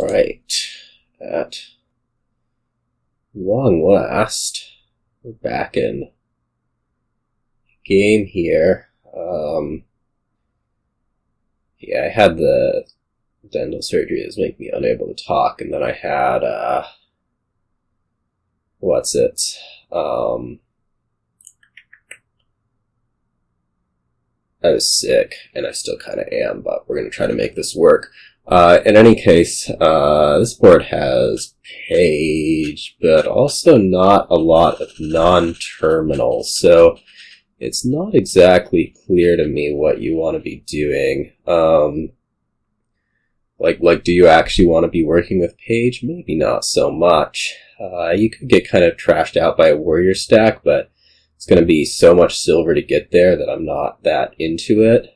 Alright, at long last, we're back in game here. Yeah, I had the dental surgery that's making me unable to talk, and then I had, I was sick, and I still kind of am, but we're going to try to make this work. In any case, this board has page, but also not a lot of non-terminal, so it's not exactly clear to me what you want to be doing. Like, do you actually want to be working with page? Maybe not so much. You could get kind of trashed out by a warrior stack, but it's going to be so much silver to get there that I'm not that into it.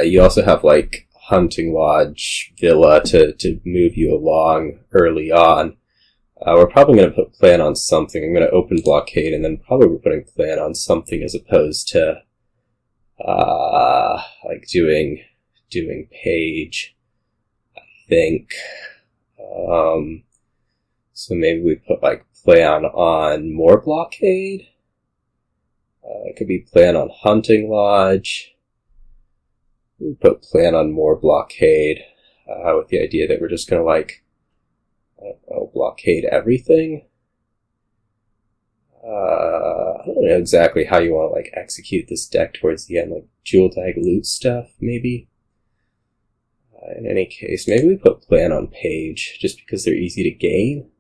You also have, like, Hunting Lodge, Villa to move you along early on. We're probably going to put plan on something. I'm going to open Blockade, and then probably we're putting plan on something as opposed to, like, doing page, I think. So maybe we put, like, plan on more Blockade. It could be plan on Hunting Lodge. We put plan on more Blockade, with the idea that we're just going to, like, blockade everything. I don't know exactly how you want to, like, execute this deck towards the end, like jewel tag loot stuff, maybe. In any case, maybe we put plan on page, just because they're easy to gain.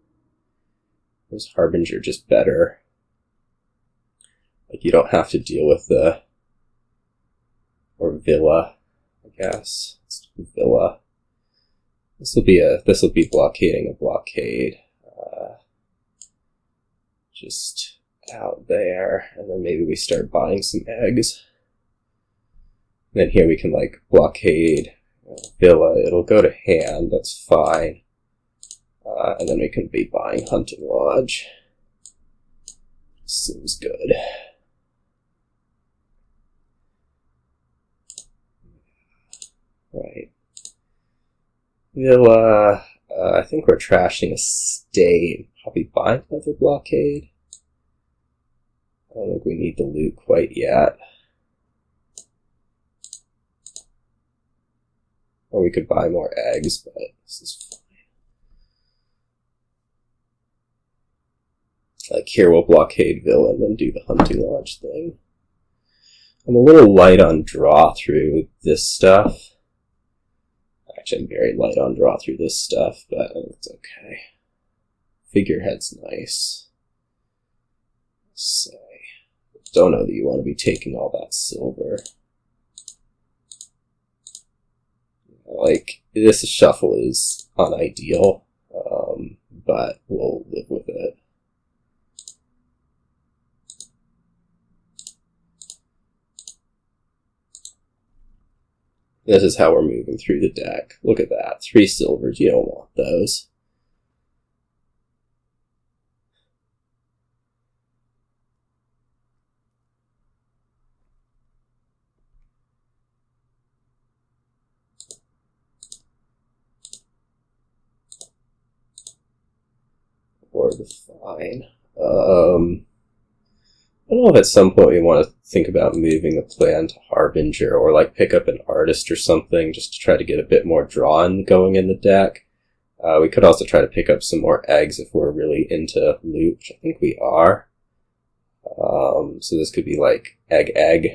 Or is Harbinger just better? Like, you don't have to deal with or Villa, I guess. Let's do Villa. This will be blockading a blockade. Just out there, and then maybe we start buying some eggs. And then here we can, like, blockade Villa. It'll go to hand, that's fine. And then we can be buying Hunting Lodge. Seems good. Right. Villa, I think we're trashing a state. Probably buying another blockade. I don't think we need the loot quite yet. Or we could buy more eggs, but this is fine. Like, here we'll blockade Villa and then do the Hunting Lodge thing. I'm a little light on draw through this stuff. Actually, I'm very light on draw through this stuff, but it's okay. Figurehead's nice. So, don't know that you want to be taking all that silver. Like, this shuffle is unideal, but we'll live with it. This is how we're moving through the deck. Look at that. 3 silvers. You don't want those. Or the fine. I don't know if at some point we want to think about moving the plan to Harbinger, or, like, pick up an artist or something just to try to get a bit more draw going in the deck. We could also try to pick up some more eggs if we're really into loot, which I think we are. So this could be, like, egg,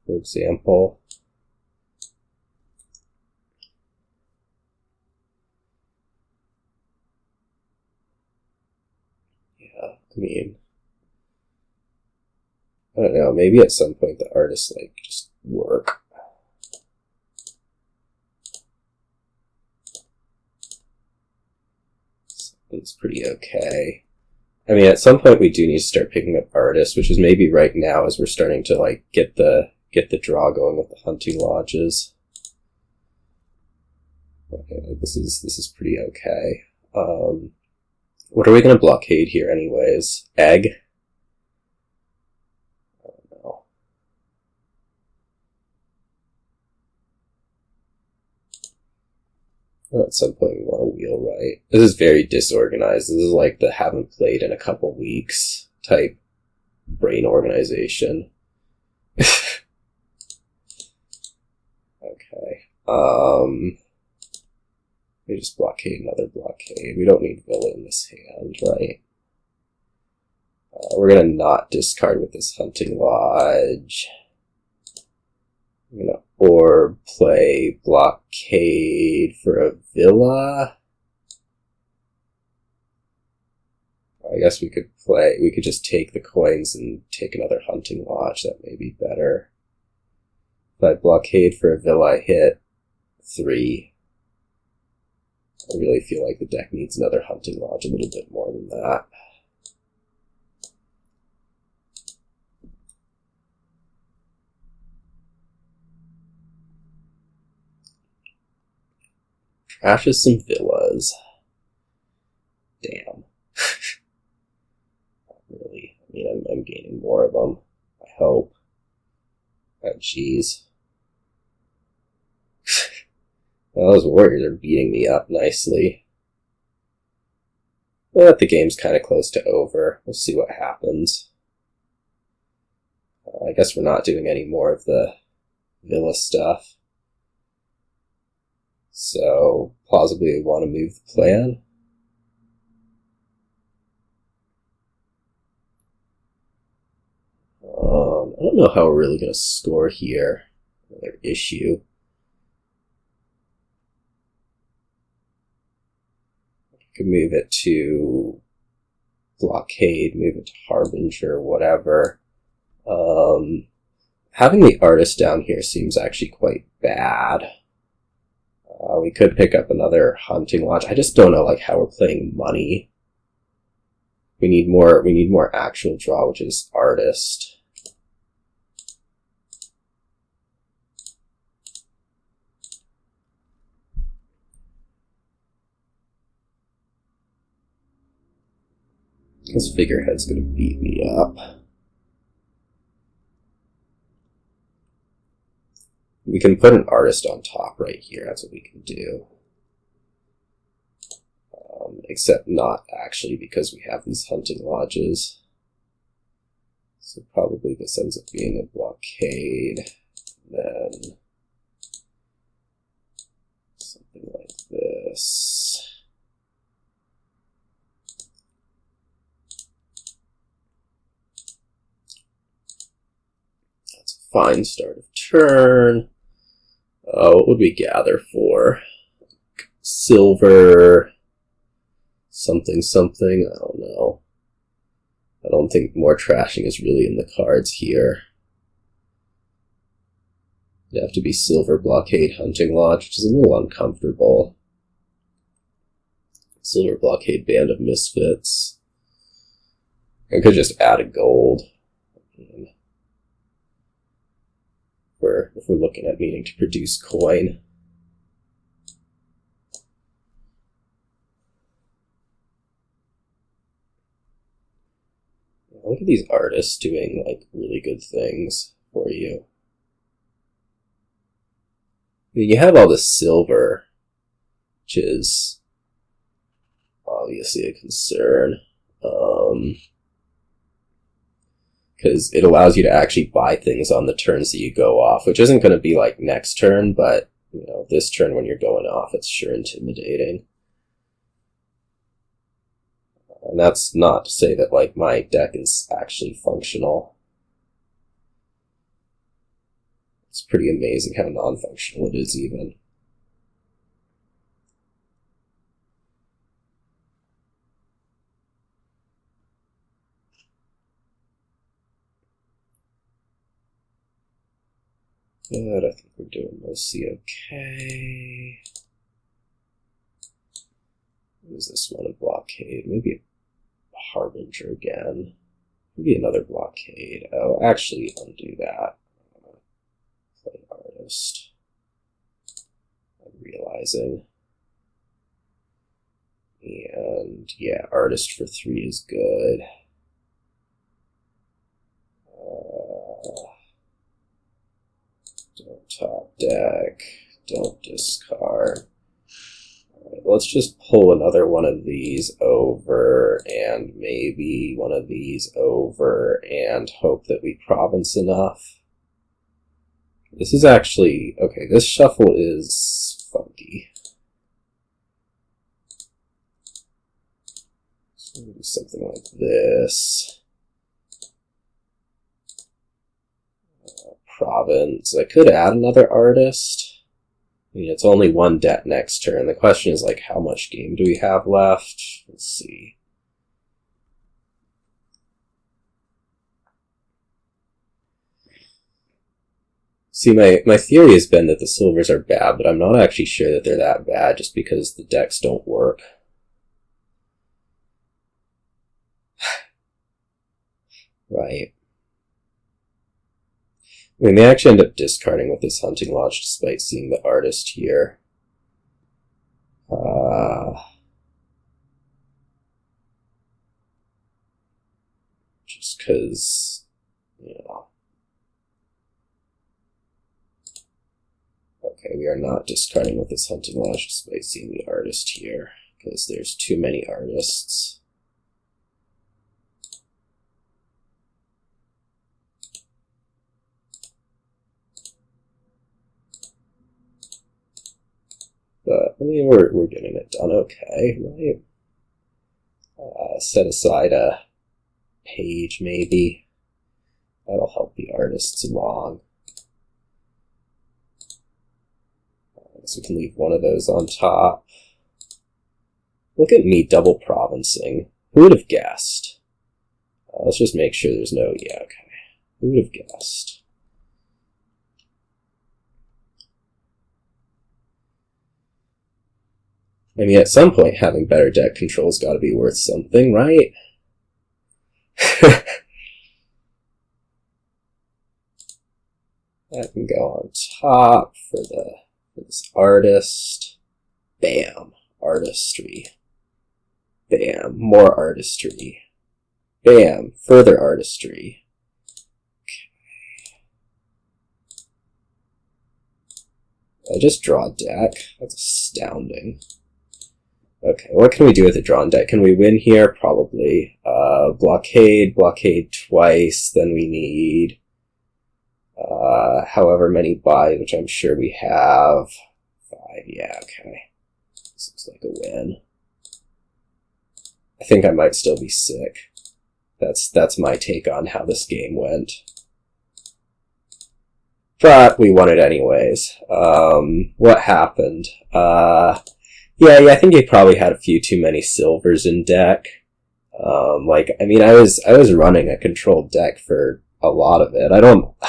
for example. Yeah, I mean, I don't know, maybe at some point the artists, like, just work. It's pretty okay. I mean, at some point we do need to start picking up artists, which is maybe right now as we're starting to, like, get the draw going with the Hunting Lodges. Okay, this is pretty okay. What are we going to blockade here anyways? Egg? I don't know. At some point we want a Wheelwright. This is very disorganized. This is like the haven't played in a couple weeks type brain organization. Okay. We just blockade another blockade. We don't need Villa in this hand, right? We're gonna not discard with this Hunting Lodge. I'm gonna Orb play Blockade for a Villa. I guess we could just take the coins and take another Hunting Lodge. That may be better. If I Blockade for a Villa, I hit 3. I really feel like the deck needs another Hunting Lodge a little bit more than that. Trashes some Villas. Damn. Not really. I mean, I'm gaining more of them. I hope. Oh, jeez. Well, those warriors are beating me up nicely. But the game's kind of close to over. We'll see what happens. I guess we're not doing any more of the Villa stuff. So, plausibly we want to move the plan. I don't know how we're really going to score here. Another issue. Could move it to Blockade, move it to Harbinger, whatever. Having the artist down here seems actually quite bad. We could pick up another Hunting Lodge. I just don't know like how we're playing money. We need more actual draw, which is artist. This figurehead's gonna beat me up. We can put an artist on top right here. That's what we can do. Except not actually, because we have these Hunting Lodges. So probably this ends up being a Blockade. Then something like this. That's a fine start of turn. What would we gather for? Silver, something, I don't know. I don't think more trashing is really in the cards here. It'd have to be Silver Blockade Hunting Lodge, which is a little uncomfortable. Silver Blockade Band of Misfits. I could just add a gold. If we're looking at needing to produce coin. Look at these artists doing like really good things for you. I mean, you have all this silver, which is obviously a concern. Because it allows you to actually buy things on the turns that you go off, which isn't going to be like next turn, but you know, this turn when you're going off, it's sure intimidating. And that's not to say that like my deck is actually functional. It's pretty amazing how non-functional it is even. Good, I think we're doing mostly okay. What is this one? A Blockade? Maybe a Harbinger again. Maybe another Blockade. Oh, actually, undo that. Play artist. I'm realizing. And yeah, artist for 3 is good. Don't top deck. Don't discard. let's just pull another one of these over and maybe one of these over and hope that we province enough. This is actually, okay, this shuffle is funky. So we'll do something like this. Province. I could add another artist. I mean, it's only one debt next turn. The question is, like, how much game do we have left? Let's see. See, my theory has been that the silvers are bad, but I'm not actually sure that they're that bad just because the decks don't work. Right. We may actually end up discarding with this Hunting Lodge despite seeing the artist here. Just because, you know. Okay, we are not discarding with this Hunting Lodge despite seeing the artist here, because there's too many artists. But, I mean, we're getting it done okay, right? Set aside a page, maybe. That'll help the artists along. So we can leave one of those on top. Look at me double provincing. Who would have guessed? Let's just make sure there's no... Yeah, okay. Who would have guessed? I mean, at some point, having better deck control's got to be worth something, right? That can go on top for this artist. Bam. Artistry. Bam. More artistry. Bam. Further artistry. Okay. I just draw a deck. That's astounding. Okay, what can we do with a drawn deck? Can we win here? Probably. Blockade twice, then we need however many buys, which I'm sure we have. 5, yeah, okay. This looks like a win. I think I might still be sick. That's my take on how this game went. But we won it anyways. What happened? Yeah, I think he probably had a few too many silvers in deck. I mean, I was running a controlled deck for a lot of it. I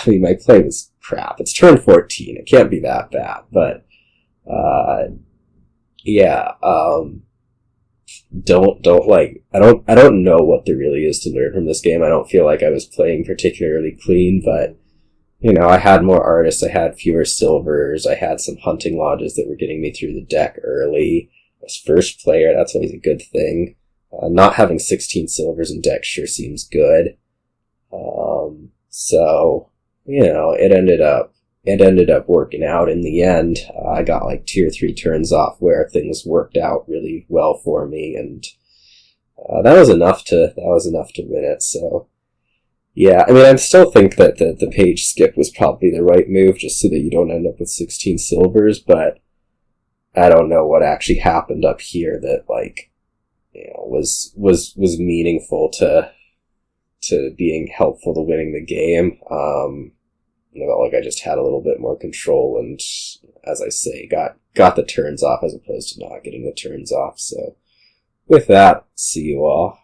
mean, my play was crap. It's turn 14. It can't be that bad, but, yeah, I don't know what there really is to learn from this game. I don't feel like I was playing particularly clean, but, you know, I had more artists, I had fewer silvers, I had some hunting lodges that were getting me through the deck early. I was first player, that's always a good thing. Not having 16 silvers in deck sure seems good. So, you know, it ended up working out in the end. I got like 2 or 3 turns off where things worked out really well for me, and that was enough to win it. So, yeah, I mean, I still think that the page skip was probably the right move, just so that you don't end up with 16 silvers, but I don't know what actually happened up here that, like, you know, was meaningful to being helpful to winning the game. You know, like I just had a little bit more control and, as I say, got the turns off as opposed to not getting the turns off. So with that, see you all.